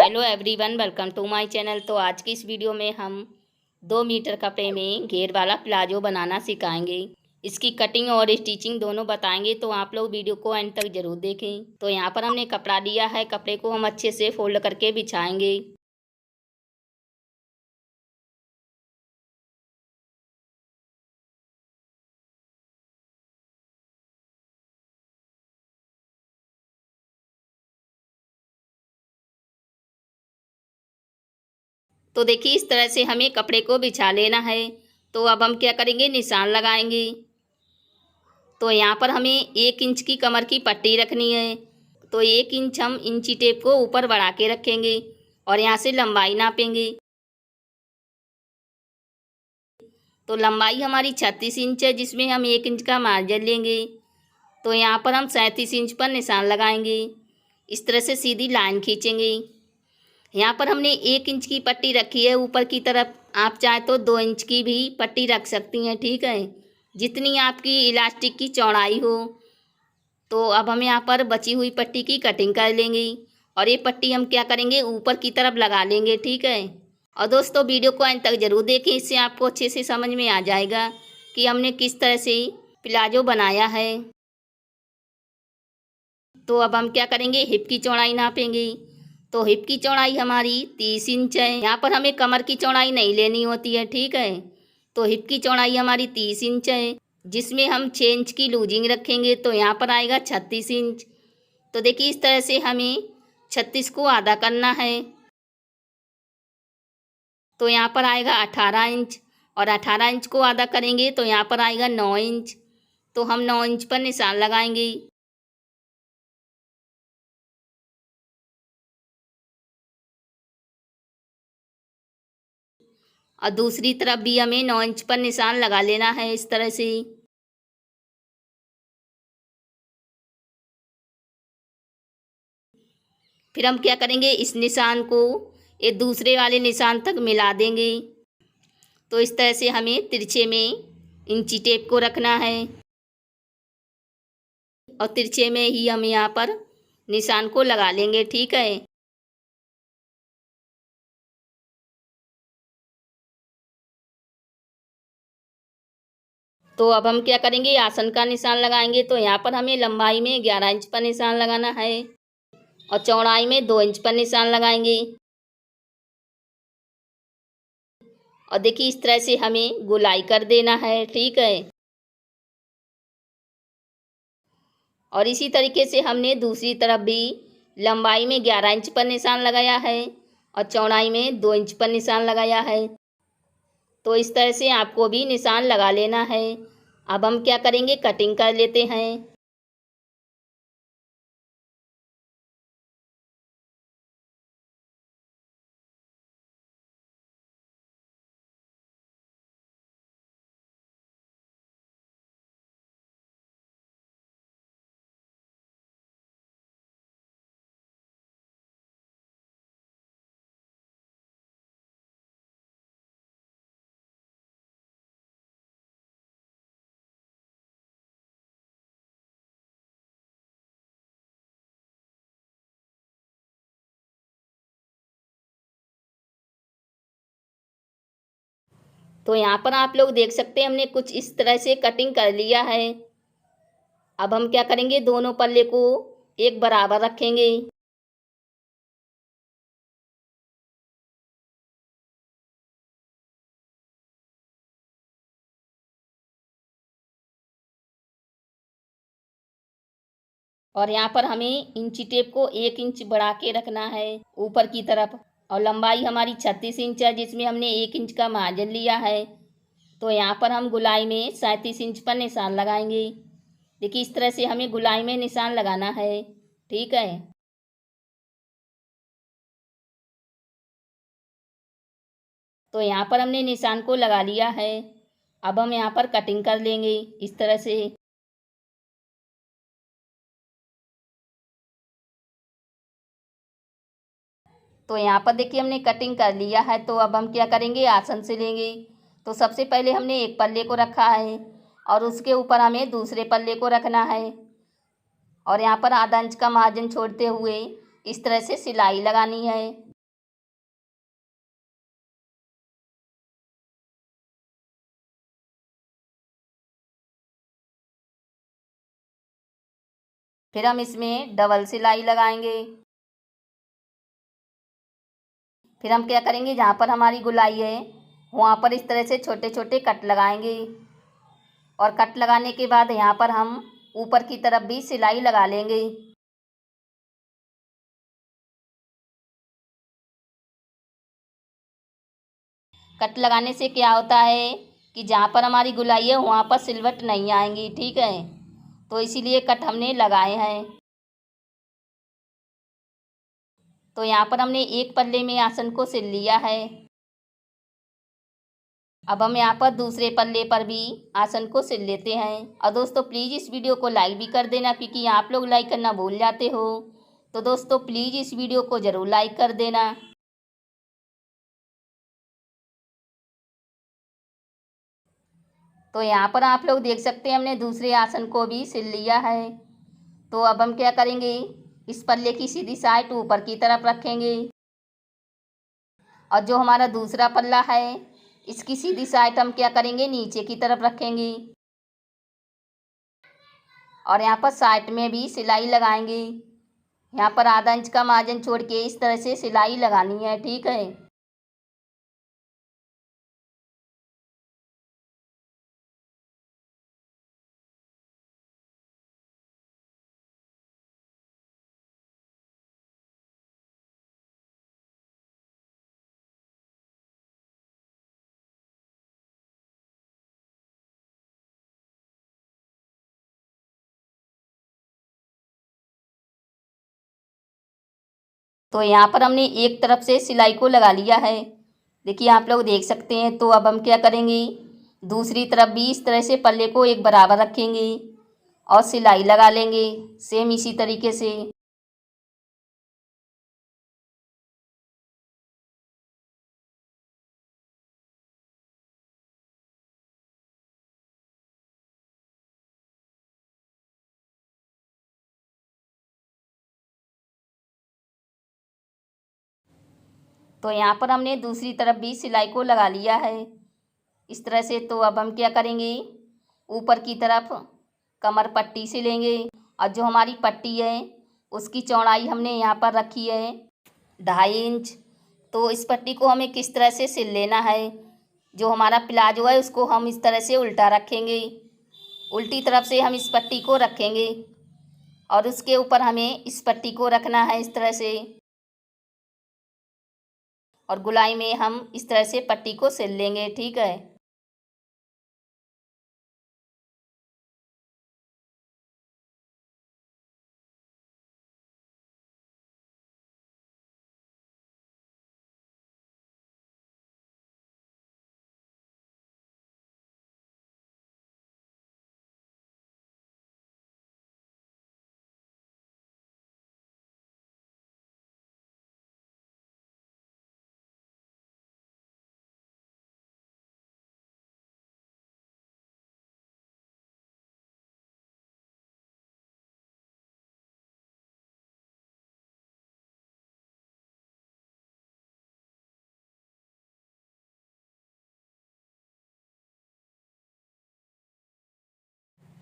Hello everyone, welcome to my channel. तो आज की इस वीडियो में हम 2 मीटर कपड़े में घेर वाला प्लाजो बनाना सिखाएंगे। इसकी कटिंग और स्टिचिंग दोनों बताएंगे, तो आप लोग वीडियो को एंड तक जरूर देखें। तो यहाँ पर हमने कपड़ा लिया है, कपड़े को हम अच्छे से फोल्ड करके बिछाएंगे। तो देखिए, इस तरह से हमें कपड़े को बिछा लेना है। तो अब हम क्या करेंगे, निशान लगाएंगे। तो यहाँ पर हमें 1 इंच की कमर की पट्टी रखनी है। तो 1 इंच हम इंची टेप को ऊपर बढ़ा के रखेंगे और यहाँ से लंबाई नापेंगे। तो लंबाई हमारी 36 इंच है, जिसमें हम 1 इंच का मार्जिन लेंगे। तो यहाँ पर हम 37 इंच पर निशान लगाएंगे। इस तरह से सीधी लाइन खींचेंगे। यहाँ पर हमने 1 इंच की पट्टी रखी है ऊपर की तरफ। आप चाहे तो 2 इंच की भी पट्टी रख सकती हैं, ठीक है, जितनी आपकी इलास्टिक की चौड़ाई हो। तो अब हम यहाँ पर बची हुई पट्टी की कटिंग कर लेंगे और ये पट्टी हम क्या करेंगे, ऊपर की तरफ लगा लेंगे, ठीक है। और दोस्तों, वीडियो को अंत तक जरूर देखें, इससे आपको अच्छे से समझ में आ जाएगा कि हमने किस तरह से प्लाजो बनाया है। तो अब हम क्या करेंगे, हिप की चौड़ाई नापेंगे। तो हिप की चौड़ाई हमारी 30 इंच है। यहाँ पर हमें कमर की चौड़ाई नहीं लेनी होती है, ठीक है। तो हिप की चौड़ाई हमारी 30 इंच है, जिसमें हम 6 इंच की लूजिंग रखेंगे। तो यहाँ पर आएगा 36 इंच। तो देखिए, इस तरह से हमें 36 को आधा करना है। तो यहाँ पर आएगा 18 इंच और 18 इंच को आधा करेंगे तो यहाँ पर आएगा 9 इंच। तो हम 9 इंच पर निशान लगाएंगे। और दूसरी तरफ भी हमें 9 इंच पर निशान लगा लेना है, इस तरह से। फिर हम क्या करेंगे, इस निशान को ये दूसरे वाले निशान तक मिला देंगे। तो इस तरह से हमें तिरछे में इंची टेप को रखना है और तिरछे में ही हम यहाँ पर निशान को लगा लेंगे, ठीक है। तो अब हम क्या करेंगे, आसन का निशान लगाएंगे। तो यहाँ पर हमें लंबाई में 11 इंच पर निशान लगाना है और चौड़ाई में 2 इंच पर निशान लगाएंगे। और देखिए, इस तरह से हमें गोलाई कर देना है, ठीक है। और इसी तरीके से हमने दूसरी तरफ भी लंबाई में 11 इंच पर निशान लगाया है और चौड़ाई में 2 इंच पर निशान लगाया है। तो इस तरह से आपको भी निशान लगा लेना है। अब हम क्या करेंगे, कटिंग कर लेते हैं। तो यहाँ पर आप लोग देख सकते हैं, हमने कुछ इस तरह से कटिंग कर लिया है। अब हम क्या करेंगे, दोनों पल्ले को एक बराबर रखेंगे। और यहाँ पर हमें इंची टेप को 1 इंच बढ़ा के रखना है ऊपर की तरफ। और लंबाई हमारी 36 इंच है, जिसमें हमने 1 इंच का मार्जिन लिया है। तो यहाँ पर हम गुलाई में 37 इंच पर निशान लगाएंगे। देखिए, इस तरह से हमें गुलाई में निशान लगाना है, ठीक है। तो यहाँ पर हमने निशान को लगा लिया है। अब हम यहाँ पर कटिंग कर लेंगे, इस तरह से। तो यहाँ पर देखिए, हमने कटिंग कर लिया है। तो अब हम क्या करेंगे, आसन से लेंगे। तो सबसे पहले हमने एक पल्ले को रखा है और उसके ऊपर हमें दूसरे पल्ले को रखना है और यहाँ पर आधा इंच का मार्जिन छोड़ते हुए इस तरह से सिलाई लगानी है। फिर हम इसमें डबल सिलाई लगाएंगे। फिर हम क्या करेंगे, जहाँ पर हमारी गुलाई है वहाँ पर इस तरह से छोटे छोटे कट लगाएंगे। और कट लगाने के बाद यहाँ पर हम ऊपर की तरफ भी सिलाई लगा लेंगे। कट लगाने से क्या होता है कि जहाँ पर हमारी गुलाई है वहाँ पर सिलवट नहीं आएंगी, ठीक है। तो इसीलिए कट हमने लगाए हैं। तो यहाँ पर हमने एक पल्ले में आसन को सिल लिया है। अब हम यहाँ पर दूसरे पल्ले पर भी आसन को सिल लेते हैं। और दोस्तों प्लीज़ इस वीडियो को लाइक भी कर देना, क्योंकि आप लोग लाइक करना भूल जाते हो। तो दोस्तों प्लीज़ इस वीडियो को ज़रूर लाइक कर देना। तो यहाँ पर आप लोग देख सकते हैं हमने दूसरे आसन को भी सिल लिया है। तो अब हम क्या करेंगे, इस पल्ले की सीधी साइड ऊपर की तरफ रखेंगे। और जो हमारा दूसरा पल्ला है इसकी सीधी साइड हम क्या करेंगे, नीचे की तरफ रखेंगे। और यहाँ पर साइड में भी सिलाई लगाएंगे। यहाँ पर आधा इंच का मार्जिन छोड़ के इस तरह से सिलाई लगानी है, ठीक है। तो यहाँ पर हमने एक तरफ से सिलाई को लगा लिया है, देखिए आप लोग देख सकते हैं। तो अब हम क्या करेंगे, दूसरी तरफ भी इस तरह से पल्ले को एक बराबर रखेंगे और सिलाई लगा लेंगे सेम इसी तरीके से। तो यहाँ पर हमने दूसरी तरफ भी सिलाई को लगा लिया है इस तरह से। तो अब हम क्या करेंगे, ऊपर की तरफ कमर पट्टी से लेंगे। और जो हमारी पट्टी है उसकी चौड़ाई हमने यहाँ पर रखी है 2.5 इंच। तो इस पट्टी को हमें किस तरह से सिल लेना है, जो हमारा प्लाजो है उसको हम इस तरह से उल्टा रखेंगे। उल्टी तरफ से हम इस पट्टी को रखेंगे और उसके ऊपर हमें इस पट्टी को रखना है इस तरह से। और गुलाई में हम इस तरह से पट्टी को सिल लेंगे, ठीक है।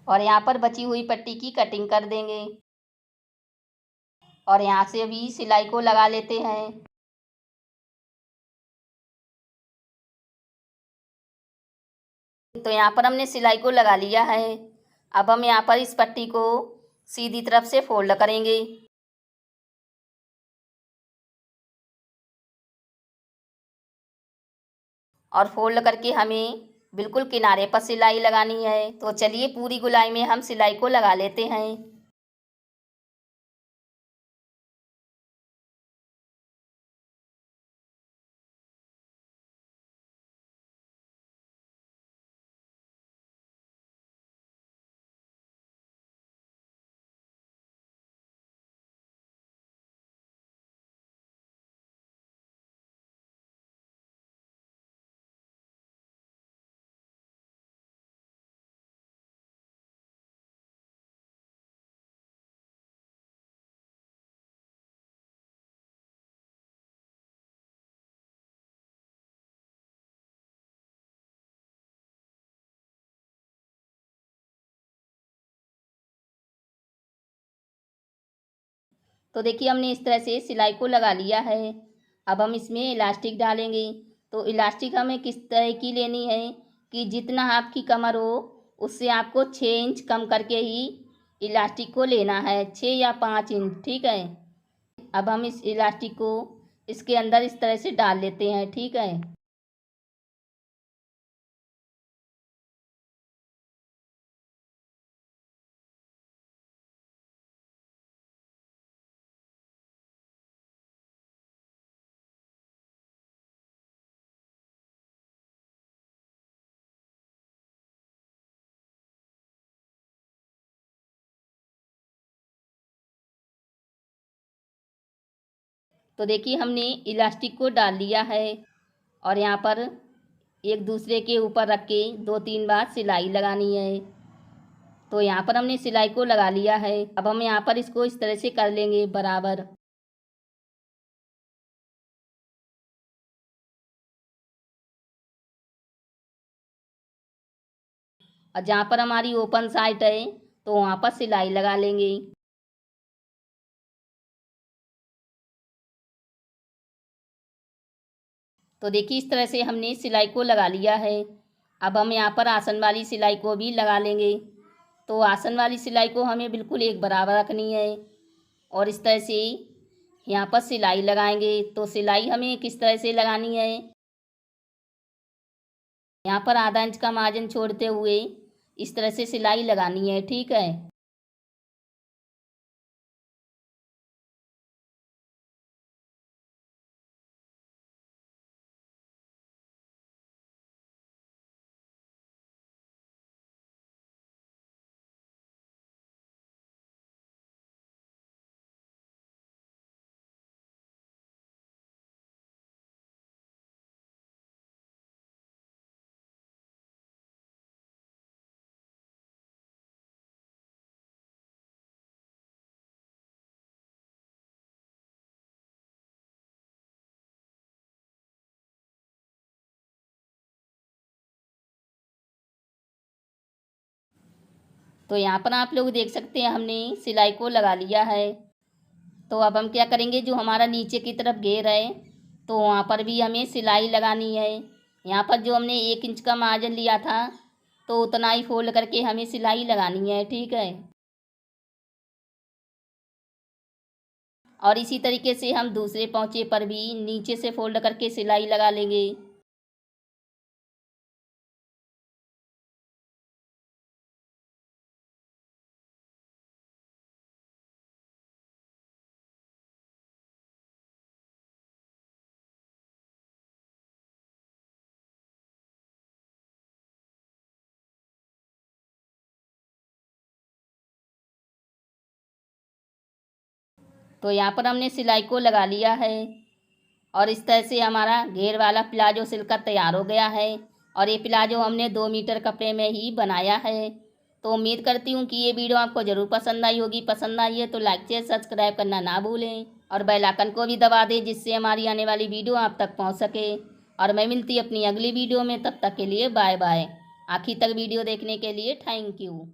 और यहाँ पर बची हुई पट्टी की कटिंग कर देंगे। और यहाँ से अभी सिलाई को लगा लेते हैं। तो यहाँ पर हमने सिलाई को लगा लिया है। अब हम यहाँ पर इस पट्टी को सीधी तरफ से फोल्ड करेंगे। और फोल्ड करके हमें बिल्कुल किनारे पर सिलाई लगानी है। तो चलिए पूरी गुलाई में हम सिलाई को लगा लेते हैं। तो देखिए हमने इस तरह से सिलाई को लगा लिया है। अब हम इसमें इलास्टिक डालेंगे। तो इलास्टिक हमें किस तरह की लेनी है कि जितना आपकी कमर हो उससे आपको 6 इंच कम करके ही इलास्टिक को लेना है, 6 या 5 इंच, ठीक है। अब हम इस इलास्टिक को इसके अंदर इस तरह से डाल लेते हैं, ठीक है। तो देखिए हमने इलास्टिक को डाल लिया है और यहाँ पर एक दूसरे के ऊपर रख के 2-3 बार सिलाई लगानी है। तो यहाँ पर हमने सिलाई को लगा लिया है। अब हम यहाँ पर इसको इस तरह से कर लेंगे बराबर। और जहाँ पर हमारी ओपन साइड है तो वहाँ पर सिलाई लगा लेंगे। तो देखिए इस तरह से हमने सिलाई को लगा लिया है। अब हम यहाँ पर आसन वाली सिलाई को भी लगा लेंगे। तो आसन वाली सिलाई को हमें बिल्कुल एक बराबर रखनी है और इस तरह से यहाँ पर सिलाई लगाएंगे। तो सिलाई हमें किस तरह से लगानी है, यहाँ पर आधा इंच का मार्जिन छोड़ते हुए इस तरह से सिलाई लगानी है, ठीक है। तो यहाँ पर आप लोग देख सकते हैं हमने सिलाई को लगा लिया है। तो अब हम क्या करेंगे, जो हमारा नीचे की तरफ घेर है तो वहाँ पर भी हमें सिलाई लगानी है। यहाँ पर जो हमने 1 इंच का मार्जिन लिया था तो उतना ही फोल्ड करके हमें सिलाई लगानी है, ठीक है। और इसी तरीके से हम दूसरे पोंचे पर भी नीचे से फोल्ड करके सिलाई लगा लेंगे। तो यहाँ पर हमने सिलाई को लगा लिया है और इस तरह से हमारा घेर वाला प्लाजो सिलकर तैयार हो गया है। और ये प्लाजो हमने 2 मीटर कपड़े में ही बनाया है। तो उम्मीद करती हूँ कि ये वीडियो आपको ज़रूर पसंद आई होगी। पसंद आई है तो लाइक शेयर सब्सक्राइब करना ना भूलें और बेल आइकन को भी दबा दें, जिससे हमारी आने वाली वीडियो आप तक पहुँच सके। और मैं मिलती अपनी अगली वीडियो में, तब तक के लिए बाय बाय। आखिर तक वीडियो देखने के लिए थैंक यू।